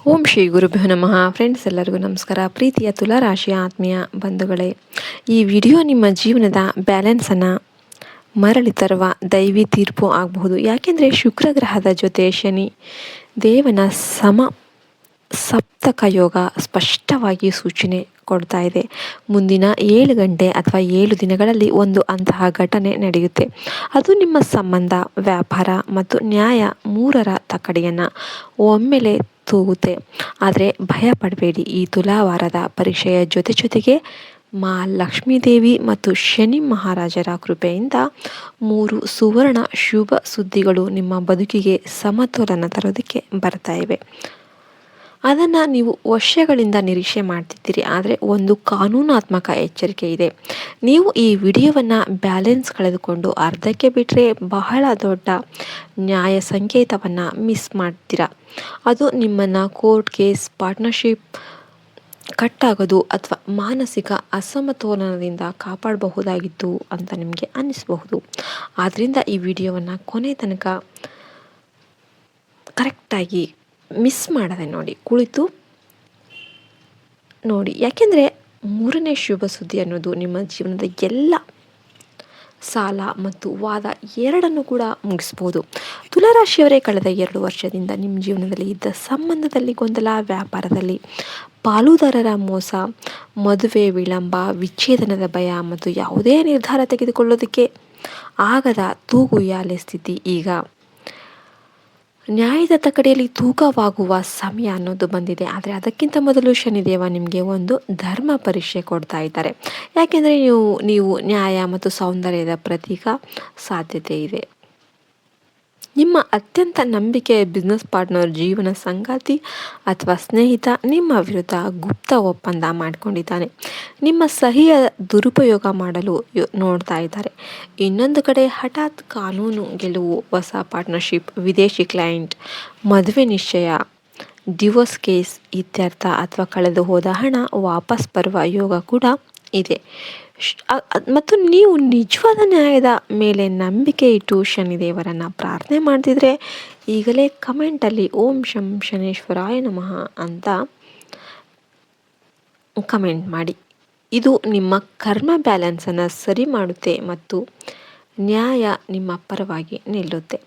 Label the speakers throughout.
Speaker 1: ಓಂ ಶ್ರೀ ಗುರುಭ್ಯೋ ನಮಃ. ಫ್ರೆಂಡ್ಸ್, ಎಲ್ಲರಿಗೂ ನಮಸ್ಕಾರ. ಪ್ರೀತಿಯ ತುಲಾರಾಶಿಯ ಆತ್ಮೀಯ ಬಂಧುಗಳೇ, ಈ ವಿಡಿಯೋ ನಿಮ್ಮ ಜೀವನದ ಬ್ಯಾಲೆನ್ಸನ್ನು ಮರಳಿ ತರುವ ದೈವಿ ತೀರ್ಪು ಆಗಬಹುದು. ಯಾಕೆಂದರೆ ಶುಕ್ರ ಗ್ರಹದ ಜೊತೆ ಶನಿ ದೇವನ ಸಪ್ತಕ ಯೋಗ ಸ್ಪಷ್ಟವಾಗಿ ಸೂಚನೆ ಕೊಡ್ತಾ ಇದೆ. ಮುಂದಿನ 7 ಗಂಟೆ ಅಥವಾ 7 ದಿನಗಳಲ್ಲಿ ಒಂದು ಅಂತಹ ಘಟನೆ ನಡೆಯುತ್ತೆ. ಅದು ನಿಮ್ಮ ಸಂಬಂಧ, ವ್ಯಾಪಾರ ಮತ್ತು ನ್ಯಾಯ ಮೂರರ ತಕ್ಕಡಿಯನ್ನು ಒಮ್ಮೆಲೆ ತೂಗುತ್ತೆ. ಆದರೆ ಭಯ ಪಡಬೇಡಿ. ಈ ತುಲಾವಾರದ ಪರೀಕ್ಷೆಯ ಜೊತೆಗೆ ಲಕ್ಷ್ಮೀದೇವಿ ಮತ್ತು ಶನಿ ಮಹಾರಾಜರ ಕೃಪೆಯಿಂದ 3 ಸುವರ್ಣ ಶುಭ ಸುದ್ದಿಗಳು ನಿಮ್ಮ ಬದುಕಿಗೆ ಸಮತೋಲನ ತರೋದಕ್ಕೆ ಬರ್ತಾ ಇವೆ. ಅದನ್ನು ನೀವು ವರ್ಷಗಳಿಂದ ನಿರೀಕ್ಷೆ ಮಾಡ್ತಿದ್ದೀರಿ. ಆದರೆ ಒಂದು ಕಾನೂನಾತ್ಮಕ ಎಚ್ಚರಿಕೆ ಇದೆ. ನೀವು ಈ ವಿಡಿಯೋವನ್ನು ಬ್ಯಾಲೆನ್ಸ್ ಕಳೆದುಕೊಂಡು ಅರ್ಧಕ್ಕೆ ಬಿಟ್ಟರೆ ಬಹಳ ದೊಡ್ಡ ನ್ಯಾಯ ಸಂಕೇತವನ್ನು ಮಿಸ್ ಮಾಡ್ತೀರಾ. ಅದು ನಿಮ್ಮನ್ನು ಕೋರ್ಟ್ ಕೇಸ್, ಪಾರ್ಟ್ನರ್ಶಿಪ್ ಕಟ್ಟಾಗೋದು ಅಥವಾ ಮಾನಸಿಕ ಅಸಮತೋಲನದಿಂದ ಕಾಪಾಡಬಹುದಾಗಿತ್ತು ಅಂತ ನಿಮಗೆ ಅನ್ನಿಸಬಹುದು. ಆದ್ದರಿಂದ ಈ ವಿಡಿಯೋವನ್ನು ಕೊನೆ ತನಕ ಕರೆಕ್ಟಾಗಿ ಮಿಸ್ ಮಾಡದೆ ಕುಳಿತು ನೋಡಿ. ಯಾಕೆಂದರೆ 3ನೇ ಶುಭ ಸುದ್ದಿ ಅನ್ನೋದು ನಿಮ್ಮ ಜೀವನದ ಎಲ್ಲ ಸಾಲ ಮತ್ತು ವಾದ ಎರಡನ್ನು ಕೂಡ ಮುಗಿಸ್ಬೋದು. ತುಲಾರಾಶಿಯವರೇ, ಕಳೆದ 2 ವರ್ಷದಿಂದ ನಿಮ್ಮ ಜೀವನದಲ್ಲಿ ಇದ್ದ ಸಂಬಂಧದಲ್ಲಿ ಗೊಂದಲ, ವ್ಯಾಪಾರದಲ್ಲಿ ಪಾಲುದಾರರ ಮೋಸ, ಮದುವೆ ವಿಳಂಬ, ವಿಚ್ಛೇದನದ ಭಯ ಮತ್ತು ಯಾವುದೇ ನಿರ್ಧಾರ ತೆಗೆದುಕೊಳ್ಳೋದಕ್ಕೆ ಆಗದ ತೂಗುಯಾಲೆ ಸ್ಥಿತಿ ಈಗ ನ್ಯಾಯದ ತಕ್ಕಡಿಯಲ್ಲಿ ತೂಕವಾಗುವ ಸಮಯ ಅನ್ನೋದು ಬಂದಿದೆ. ಆದರೆ ಅದಕ್ಕಿಂತ ಮೊದಲು ಶನಿದೇವ ನಿಮಗೆ ಒಂದು ಧರ್ಮ ಪರೀಕ್ಷೆ ಕೊಡ್ತಾ ಇದ್ದಾರೆ. ಯಾಕೆಂದರೆ ನೀವು ನ್ಯಾಯ ಮತ್ತು ಸೌಂದರ್ಯದ ಪ್ರತೀಕ ಸಾಧ್ಯತೆ ಇದೆ. ನಿಮ್ಮ ಅತ್ಯಂತ ನಂಬಿಕೆಯ ಬಿಸ್ನೆಸ್ ಪಾರ್ಟ್ನರ್, ಜೀವನ ಸಂಗಾತಿ ಅಥವಾ ಸ್ನೇಹಿತ ನಿಮ್ಮ ವಿರುದ್ಧ ಗುಪ್ತ ಒಪ್ಪಂದ ಮಾಡಿಕೊಂಡಿದ್ದಾನೆ. ನಿಮ್ಮ ಸಹಿಯ ದುರುಪಯೋಗ ಮಾಡಲು ನೋಡ್ತಾ ಇದ್ದಾರೆ. ಇನ್ನೊಂದು ಕಡೆ ಹಠಾತ್ ಕಾನೂನು ಗೆಲುವು, ಹೊಸ ಪಾರ್ಟ್ನರ್ಶಿಪ್, ವಿದೇಶಿ ಕ್ಲೈಂಟ್, ಮದುವೆ ನಿಶ್ಚಯ, ಡಿವೋರ್ಸ್ ಕೇಸ್ ಇತ್ಯರ್ಥ ಅಥವಾ ಕಳೆದು ಹೋದ ಹಣ ವಾಪಸ್ ಬರುವ ಯೋಗ ಕೂಡ ಇದೆ. ಮತ್ತು ನೀವು ನಿಜವಾದ ನ್ಯಾಯದ ಮೇಲೆ ನಂಬಿಕೆ ಇಟ್ಟು ಶನಿದೇವರನ್ನು ಪ್ರಾರ್ಥನೆ ಮಾಡ್ತಿದ್ರೆ ಈಗಲೇ ಕಮೆಂಟಲ್ಲಿ ಓಂ ಶಂ ಶನೇಶ್ವರಾಯ ನಮಃ ಅಂತ ಕಮೆಂಟ್ ಮಾಡಿ. ಇದು ನಿಮ್ಮ ಕರ್ಮ ಬ್ಯಾಲೆನ್ಸನ್ನು ಸರಿ ಮಾಡುತ್ತೆ ಮತ್ತು ನ್ಯಾಯ ನಿಮ್ಮ ಪರವಾಗಿ ನಿಲ್ಲುತ್ತೆ.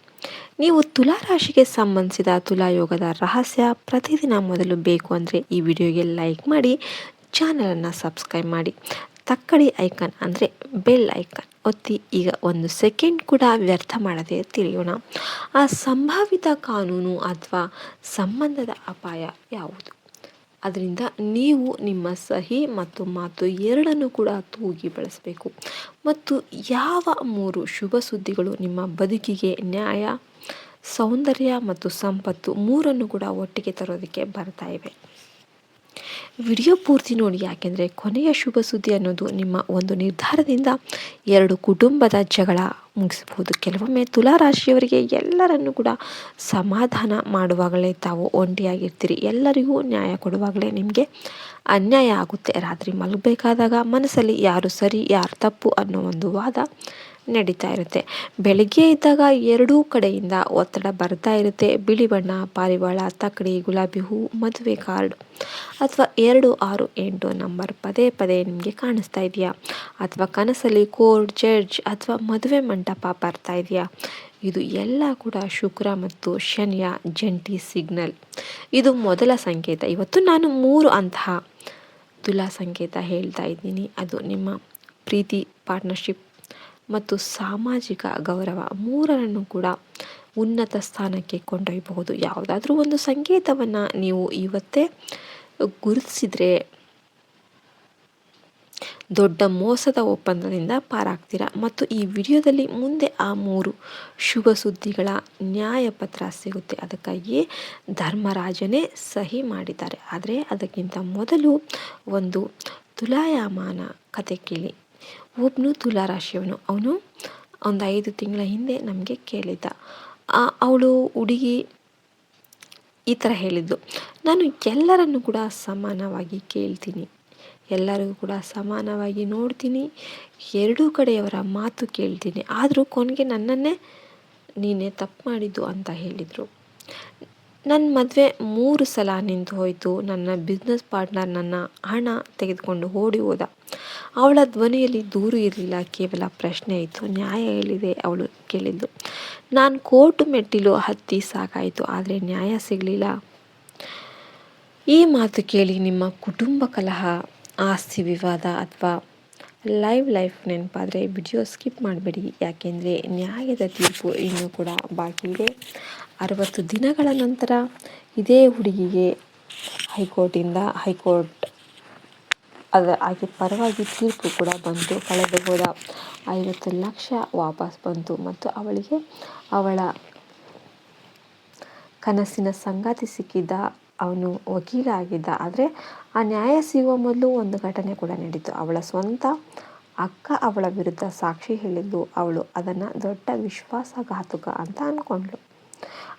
Speaker 1: ನೀವು ತುಲಾರಾಶಿಗೆ ಸಂಬಂಧಿಸಿದ ತುಲಾಯೋಗದ ರಹಸ್ಯ ಪ್ರತಿದಿನ ಮೊದಲು ಬೇಕು ಅಂದರೆ ಈ ವಿಡಿಯೋಗೆ ಲೈಕ್ ಮಾಡಿ, ಚಾನಲನ್ನು ಸಬ್ಸ್ಕ್ರೈಬ್ ಮಾಡಿ, ತಕ್ಕಡಿ ಐಕಾನ್ ಅಂದರೆ ಬೆಲ್ ಐಕಾನ್ ಒತ್ತಿ. ಈಗ 1 ಸೆಕೆಂಡ್ ಕೂಡ ವ್ಯರ್ಥ ಮಾಡದೆ ತಿಳಿಯೋಣ. ಆ ಸಂಭಾವಿತ ಕಾನೂನು ಅಥವಾ ಸಂಬಂಧದ ಅಪಾಯ ಯಾವುದು? ಅದರಿಂದ ನೀವು ನಿಮ್ಮ ಸಹಿ ಮತ್ತು ಮಾತು ಎರಡನ್ನೂ ಕೂಡ ತೂಗಿ ಬಳಸಬೇಕು. ಮತ್ತು ಯಾವ 3 ಶುಭ ಸುದ್ದಿಗಳು ನಿಮ್ಮ ಬದುಕಿಗೆ ನ್ಯಾಯ, ಸೌಂದರ್ಯ ಮತ್ತು ಸಂಪತ್ತು ಮೂರನ್ನು ಕೂಡ ಒಟ್ಟಿಗೆ ತರೋದಕ್ಕೆ ಬರ್ತಾ ಇವೆ? ವಿಡಿಯೋ ಪೂರ್ತಿ ನೋಡಿ. ಯಾಕೆಂದರೆ ಕೊನೆಯ ಶುಭ ಸುದ್ದಿ ಅನ್ನೋದು ನಿಮ್ಮ ಒಂದು ನಿರ್ಧಾರದಿಂದ 2 ಕುಟುಂಬದ ಜಗಳ ಮುಗಿಸಬಹುದು. ಕೆಲವೊಮ್ಮೆ ತುಲಾರಾಶಿಯವರಿಗೆ ಎಲ್ಲರನ್ನೂ ಕೂಡ ಸಮಾಧಾನ ಮಾಡುವಾಗಲೇ ತಾವು ಒಂಟಿಯಾಗಿರ್ತೀರಿ. ಎಲ್ಲರಿಗೂ ನ್ಯಾಯ ಕೊಡುವಾಗಲೇ ನಿಮಗೆ ಅನ್ಯಾಯ ಆಗುತ್ತೆ. ರಾತ್ರಿ ಮಲಗಬೇಕಾದಾಗ ಮನಸ್ಸಲ್ಲಿ ಯಾರು ಸರಿ ಯಾರು ತಪ್ಪು ಅನ್ನೋ ಒಂದು ವಾದ ನಡೀತಾ ಇರುತ್ತೆ. ಬೆಳಗ್ಗೆ ಇದ್ದಾಗ ಎರಡೂ ಕಡೆಯಿಂದ ಒತ್ತಡ ಬರ್ತಾ ಇರುತ್ತೆ. ಬಿಳಿ ಬಣ್ಣ, ಪಾರಿವಾಳ, ತಕ್ಕಡಿ, ಗುಲಾಬಿ ಹೂ, ಮದುವೆ ಕಾರ್ಡ್ ಅಥವಾ 2, 6, 8 ನಂಬರ್ ಪದೇ ಪದೇ ನಿಮಗೆ ಕಾಣಿಸ್ತಾ ಇದೆಯಾ? ಅಥವಾ ಕನಸಲ್ಲಿ ಕೋರ್ಟ್, ಜಡ್ಜ್ ಅಥವಾ ಮದುವೆ ಮಂಟಪ ಬರ್ತಾ ಇದೆಯಾ? ಇದು ಎಲ್ಲ ಕೂಡ ಶುಕ್ರ ಮತ್ತು ಶನಿಯ ಜಂಟಿ ಸಿಗ್ನಲ್. ಇದು ಮೊದಲ ಸಂಕೇತ. ಇವತ್ತು ನಾನು 3 ಅಂತಹ ತುಲಾ ಸಂಕೇತ ಹೇಳ್ತಾ ಇದ್ದೀನಿ. ಅದು ನಿಮ್ಮ ಪ್ರೀತಿ, ಪಾರ್ಟ್ನರ್ಶಿಪ್ ಮತ್ತು ಸಾಮಾಜಿಕ ಗೌರವ ಮೂರನ್ನು ಕೂಡ ಉನ್ನತ ಸ್ಥಾನಕ್ಕೆ ಕೊಂಡೊಯ್ಯಬಹುದು. ಯಾವುದಾದ್ರೂ ಒಂದು ಸಂಕೇತವನ್ನು ನೀವು ಇವತ್ತೇ ಗುರುತಿಸಿದರೆ ದೊಡ್ಡ ಮೋಸದ ಒಪ್ಪಂದದಿಂದ ಪಾರಾಗ್ತೀರಾ. ಮತ್ತು ಈ ವಿಡಿಯೋದಲ್ಲಿ ಮುಂದೆ ಆ 3 ಶುಭ ಸುದ್ದಿಗಳ ನ್ಯಾಯಪತ್ರ ಸಿಗುತ್ತೆ. ಅದಕ್ಕಾಗಿಯೇ ಧರ್ಮರಾಜನೇ ಸಹಿ ಮಾಡಿದ್ದಾರೆ. ಆದರೆ ಅದಕ್ಕಿಂತ ಮೊದಲು ಒಂದು ತುಲಾಯಮಾನ ಕತೆ ಕೇಳಿ. ಒಬ್ಬನು ತುಲಾರಾಶಿಯವನು. ಅವನು ಒಂದು 5 ತಿಂಗಳ ಹಿಂದೆ ನಮಗೆ ಕೇಳಿದ್ದ. ಅವಳು ಹುಡುಗಿ ಈ ಥರ ಹೇಳಿದ್ದು, ನಾನು ಎಲ್ಲರನ್ನು ಕೂಡ ಸಮಾನವಾಗಿ ಕೇಳ್ತೀನಿ, ಎಲ್ಲರಿಗೂ ಕೂಡ ಸಮಾನವಾಗಿ ನೋಡ್ತೀನಿ, ಎರಡೂ ಕಡೆಯವರ ಮಾತು ಕೇಳ್ತೀನಿ, ಆದರೂ ಕೊನೆಗೆ ನನ್ನನ್ನೇ ನೀನೇ ತಪ್ಪು ಮಾಡಿದ್ದು ಅಂತ ಹೇಳಿದರು. ನನ್ನ ಮದುವೆ 3 ಸಲ ನಿಂತು ಹೋಯಿತು. ನನ್ನ ಬಿಸ್ನೆಸ್ ಪಾರ್ಟ್ನರ್ ನನ್ನ ಹಣ ತೆಗೆದುಕೊಂಡು ಓಡಿ ಹೋದ. ಅವಳ ಧ್ವನಿಯಲ್ಲಿ ದೂರು ಇರಲಿಲ್ಲ, ಕೇವಲ ಪ್ರಶ್ನೆ ಇತ್ತು. ನ್ಯಾಯ ಎಲ್ಲಿದೆ ಅವಳು ಕೇಳಿದ್ದು. ನಾನು ಕೋರ್ಟ್ ಮೆಟ್ಟಿಲು ಹತ್ತಿ ಸಾಕಾಯಿತು, ಆದರೆ ನ್ಯಾಯ ಸಿಗಲಿಲ್ಲ. ಈ ಮಾತು ಕೇಳಿ ನಿಮ್ಮ ಕುಟುಂಬ ಕಲಹ, ಆಸ್ತಿ ವಿವಾದ ಅಥವಾ ಲೈಫ್ ನೆನಪಾದರೆ ವಿಡಿಯೋ ಸ್ಕಿಪ್ ಮಾಡಬೇಡಿ. ಯಾಕೆಂದರೆ ನ್ಯಾಯದ ತೀರ್ಪು ಇನ್ನೂ ಕೂಡ ಬಾಕಿ ಇದೆ. 60 ದಿನಗಳ ನಂತರ ಇದೇ ಹುಡುಗಿಗೆ ಹೈಕೋರ್ಟ್ ಆಕೆ ಪರವಾಗಿ ತೀರ್ಪು ಕೂಡ ಬಂತು. ಕಳೆದು ಹೋದ 50 ಲಕ್ಷ ವಾಪಸ್ ಬಂತು ಮತ್ತು ಅವಳಿಗೆ ಅವಳ ಕನಸಿನ ಸಂಗಾತಿ ಸಿಕ್ಕಿದ್ದ. ಅವನು ವಕೀಲ ಆಗಿದ್ದ. ಆದರೆ ಆ ನ್ಯಾಯ ಸಿಗುವ ಮೊದಲು ಒಂದು ಘಟನೆ ಕೂಡ ನಡೀತು. ಅವಳ ಸ್ವಂತ ಅಕ್ಕ ಅವಳ ವಿರುದ್ಧ ಸಾಕ್ಷಿ ಹೇಳಿದ್ಲು. ಅವಳು ಅದನ್ನು ದೊಡ್ಡ ವಿಶ್ವಾಸಘಾತುಕ ಅಂತ ಅಂದ್ಕೊಂಡ್ಳು.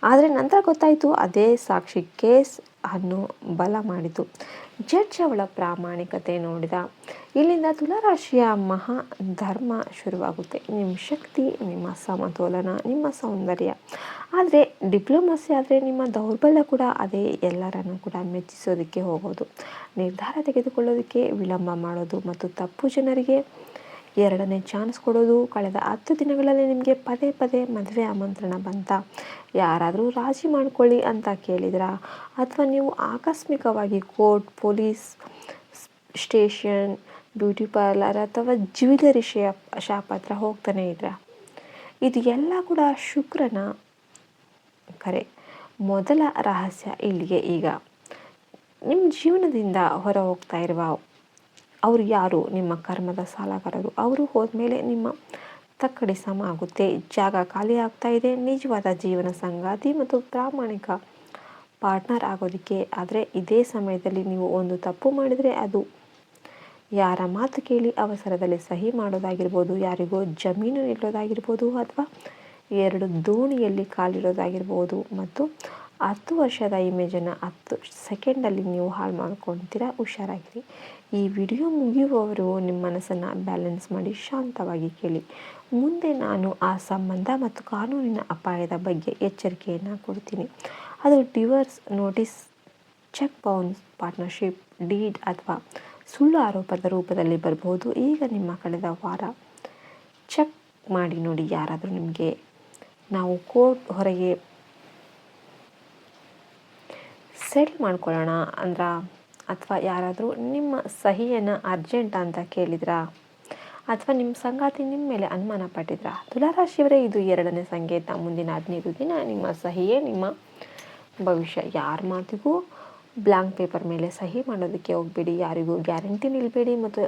Speaker 1: ಆದರೆ ನಂತರ ಗೊತ್ತಾಯಿತು, ಅದೇ ಸಾಕ್ಷಿ ಕೇಸ್ ಅನ್ನು ಬಲ ಮಾಡಿತು. ಜಡ್ಜ್ ಅವಳ ಪ್ರಾಮಾಣಿಕತೆ ನೋಡಿದ. ಇಲ್ಲಿಂದ ತುಲಾರಾಶಿಯ ಮಹಾ ಧರ್ಮ ಶುರುವಾಗುತ್ತೆ. ನಿಮ್ಮ ಶಕ್ತಿ, ನಿಮ್ಮ ಸಮತೋಲನ, ನಿಮ್ಮ ಸೌಂದರ್ಯ. ಆದರೆ ಡಿಪ್ಲೊಮಸಿ ಆದರೆ ನಿಮ್ಮ ದೌರ್ಬಲ್ಯ ಕೂಡ ಅದೇ. ಎಲ್ಲರನ್ನು ಕೂಡ ಮೆಚ್ಚಿಸೋದಕ್ಕೆ ಹೋಗೋದು, ನಿರ್ಧಾರ ತೆಗೆದುಕೊಳ್ಳೋದಕ್ಕೆ ವಿಳಂಬ ಮಾಡೋದು ಮತ್ತು ತಪ್ಪು ಜನರಿಗೆ ಎರಡನೇ ಚಾನ್ಸ್ ಕೊಡೋದು. ಕಳೆದ 10 ದಿನಗಳಲ್ಲಿ ನಿಮಗೆ ಪದೇ ಪದೇ ಮದುವೆ ಆಮಂತ್ರಣ ಬಂತ? ಯಾರಾದರೂ ರಾಜಿ ಮಾಡ್ಕೊಳ್ಳಿ ಅಂತ ಕೇಳಿದ್ರಾ? ಅಥವಾ ನೀವು ಆಕಸ್ಮಿಕವಾಗಿ court, police station, beauty parlour ಅಥವಾ ಜ್ಯುವೆಲರಿ ಶಾಪ್ ಹತ್ರ ಹೋಗ್ತಾನೆ ಇದ್ರಾ? ಇದು ಎಲ್ಲ ಕೂಡ ಶುಕ್ರನ ಕರೆ. ಮೊದಲ ರಹಸ್ಯ ಇಲ್ಲಿಗೆ. ಈಗ ನಿಮ್ಮ ಜೀವನದಿಂದ ಹೊರ ಹೋಗ್ತಾ ಇರುವ ಅವರು ಯಾರು? ನಿಮ್ಮ ಕರ್ಮದ ಸಾಲಗಾರರು. ಅವರು ಹೋದ್ಮೇಲೆ ನಿಮ್ಮ ತಕ್ಕಡಿ ಸಮ ಆಗುತ್ತೆ. ಜಾಗ ಖಾಲಿ ಆಗ್ತಾ ಇದೆ ನಿಜವಾದ ಜೀವನ ಸಂಗಾತಿ ಮತ್ತು ಪ್ರಾಮಾಣಿಕ ಪಾರ್ಟ್ನರ್ ಆಗೋದಕ್ಕೆ. ಆದರೆ ಇದೇ ಸಮಯದಲ್ಲಿ ನೀವು ಒಂದು ತಪ್ಪು ಮಾಡಿದರೆ, ಅದು ಯಾರ ಮಾತು ಕೇಳಿ ಅವಸರದಲ್ಲಿ ಸಹಿ ಮಾಡೋದಾಗಿರ್ಬೋದು, ಯಾರಿಗೋ ಜಮೀನು ನೀಡೋದಾಗಿರ್ಬೋದು, ಅಥವಾ 2 ದೋಣಿಯಲ್ಲಿ ಕಾಲಿಡೋದಾಗಿರ್ಬೋದು. ಮತ್ತು 10 ವರ್ಷದ ಇಮೇಜನ್ನು 10 ಸೆಕೆಂಡಲ್ಲಿ ನೀವು ಹಾಳು ಮಾಡ್ಕೊಳ್ತೀರಾ. ಹುಷಾರಾಗಿರಿ. ಈ ವಿಡಿಯೋ ಮುಗಿಯುವವರು ನಿಮ್ಮ ಮನಸ್ಸನ್ನು ಬ್ಯಾಲೆನ್ಸ್ ಮಾಡಿ ಶಾಂತವಾಗಿ ಕೇಳಿ. ಮುಂದೆ ನಾನು ಆ ಸಂಬಂಧ ಮತ್ತು ಕಾನೂನಿನ ಅಪಾಯದ ಬಗ್ಗೆ ಎಚ್ಚರಿಕೆಯನ್ನು ಕೊಡ್ತೀನಿ. ಅದು divorce notice, check bounce, partnership deed ಅಥವಾ ಸುಳ್ಳು ಆರೋಪದ ರೂಪದಲ್ಲಿ ಬರಬಹುದು. ಈಗ ನಿಮ್ಮ ಕಳೆದ ವಾರ ಚೆಕ್ ಮಾಡಿ ನೋಡಿ. ಯಾರಾದರೂ ನಿಮಗೆ ನಾವು ಕೋರ್ಟ್ ಹೊರಗೆ ಸೆಟ್ಲ್ ಮಾಡ್ಕೊಳ್ಳೋಣ ಅಂದ್ರ, ಅಥವಾ ಯಾರಾದರೂ ನಿಮ್ಮ ಸಹಿಯನ್ನು ಅರ್ಜೆಂಟ್ ಅಂತ ಕೇಳಿದ್ರಾ? ಅಥವಾ ನಿಮ್ಮ ಸಂಗಾತಿ ನಿಮ್ಮ ಮೇಲೆ ಅನುಮಾನ ಪಟ್ಟಿದ್ರಾ? ತುಲಾರಾಶಿಯವರೇ, ಇದು 2ನೇ ಸಂಕೇತ. ಮುಂದಿನ 15 ದಿನ ನಿಮ್ಮ ಸಹಿಯೇ ನಿಮ್ಮ ಭವಿಷ್ಯ. ಯಾರ ಮಾತಿಗೂ ಬ್ಲ್ಯಾಂಕ್ ಪೇಪರ್ ಮೇಲೆ ಸಹಿ ಮಾಡೋದಕ್ಕೆ ಹೋಗಬೇಡಿ. ಯಾರಿಗೂ ಗ್ಯಾರಂಟಿ ನಿಲ್ಲಬೇಡಿ ಮತ್ತು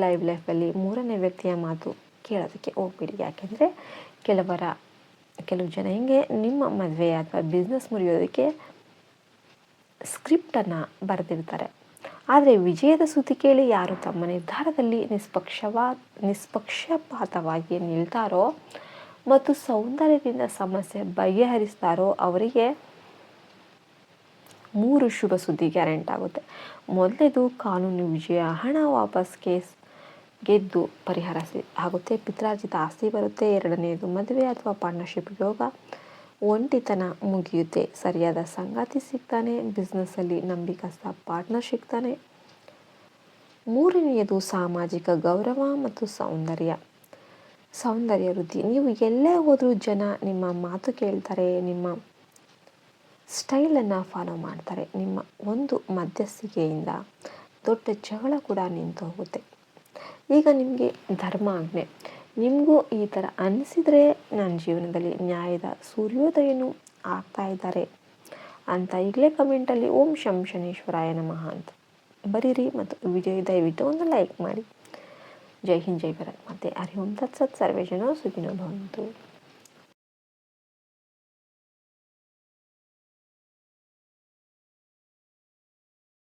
Speaker 1: ಲೈಫಲ್ಲಿ 3ನೇ ವ್ಯಕ್ತಿಯ ಮಾತು ಕೇಳೋದಕ್ಕೆ ಹೋಗಬೇಡಿ. ಯಾಕೆಂದರೆ ಕೆಲವು ಜನ ಹಿಂಗೆ ನಿಮ್ಮ ಮದುವೆ ಅಥವಾ ಬಿಸ್ನೆಸ್ ಮುರಿಯೋದಕ್ಕೆ ಸ್ಕ್ರಿಪ್ಟನ್ನು ಬರೆದಿರ್ತಾರೆ. ಆದರೆ ವಿಜಯದ ಸುದ್ದಿ ಕೇಳಿ ಯಾರು ತಮ್ಮ ನಿರ್ಧಾರದಲ್ಲಿ ನಿಷ್ಪಕ್ಷಪಾತವಾಗಿ ನಿಲ್ತಾರೋ ಮತ್ತು ಸೌಂದರ್ಯದಿಂದ ಸಮಸ್ಯೆ ಬಗೆಹರಿಸ್ತಾರೋ ಅವರಿಗೆ 3 ಶುಭ ಸುದ್ದಿ ಗ್ಯಾರಂಟಿ ಆಗುತ್ತೆ. ಮೊದಲೇದು ಕಾನೂನು ವಿಜಯ, ಹಣ ವಾಪಸ್, ಕೇಸ್ ಗೆದ್ದು ಪರಿಹಾರ ಆಗುತ್ತೆ, ಪಿತ್ರಾರ್ಜಿತ ಆಸ್ತಿ ಬರುತ್ತೆ. 2ನೇದು ಮದುವೆ ಅಥವಾ ಪಾರ್ಟ್ನರ್ಶಿಪ್ ಯೋಗ, ಒಂಟಿತನ ಮುಗಿಯುತ್ತೆ, ಸರಿಯಾದ ಸಂಗಾತಿ ಸಿಗ್ತಾನೆ, ಬಿಸ್ನೆಸ್ಸಲ್ಲಿ ನಂಬಿಕಸ್ಥ ಪಾರ್ಟ್ನರ್ ಸಿಗ್ತಾನೆ. 3ನೇದು ಸಾಮಾಜಿಕ ಗೌರವ ಮತ್ತು ಸೌಂದರ್ಯ ವೃದ್ಧಿ. ನೀವು ಎಲ್ಲೇ ಹೋದರೂ ಜನ ನಿಮ್ಮ ಮಾತು ಕೇಳ್ತಾರೆ, ನಿಮ್ಮ ಸ್ಟೈಲನ್ನು ಫಾಲೋ ಮಾಡ್ತಾರೆ. ನಿಮ್ಮ ಒಂದು ಮಧ್ಯಸ್ಥಿಕೆಯಿಂದ ದೊಡ್ಡ ಜಗಳ ಕೂಡ ನಿಂತು ಹೋಗುತ್ತೆ. ಈಗ ನಿಮಗೆ ಧರ್ಮ ಆಜ್ಞೆ. ನಿಮಗೂ ಈ ಥರ ಅನಿಸಿದರೆ ನನ್ನ ಜೀವನದಲ್ಲಿ ನ್ಯಾಯದ ಸೂರ್ಯೋದಯನೂ ಆಗ್ತಾ ಇದ್ದಾರೆ ಅಂತ ಈಗಲೇ ಕಮೆಂಟಲ್ಲಿ ಓಂ ಶಂ ಶನೀಶ್ವರಾಯ ನಮಃ ಅಂತ ಬರೀರಿ. ಮತ್ತು ವಿಡಿಯೋ ದಯವಿಟ್ಟು ಒಂದು ಲೈಕ್ ಮಾಡಿ. ಜೈ ಹಿಂದ್, ಜೈ ಭಾರತ್. ಮತ್ತು ಹರಿ ಓಂ ತತ್ಸತ್. ಸರ್ವೇ ಜನ ಸುಖಿನೋ ಭವಂತು.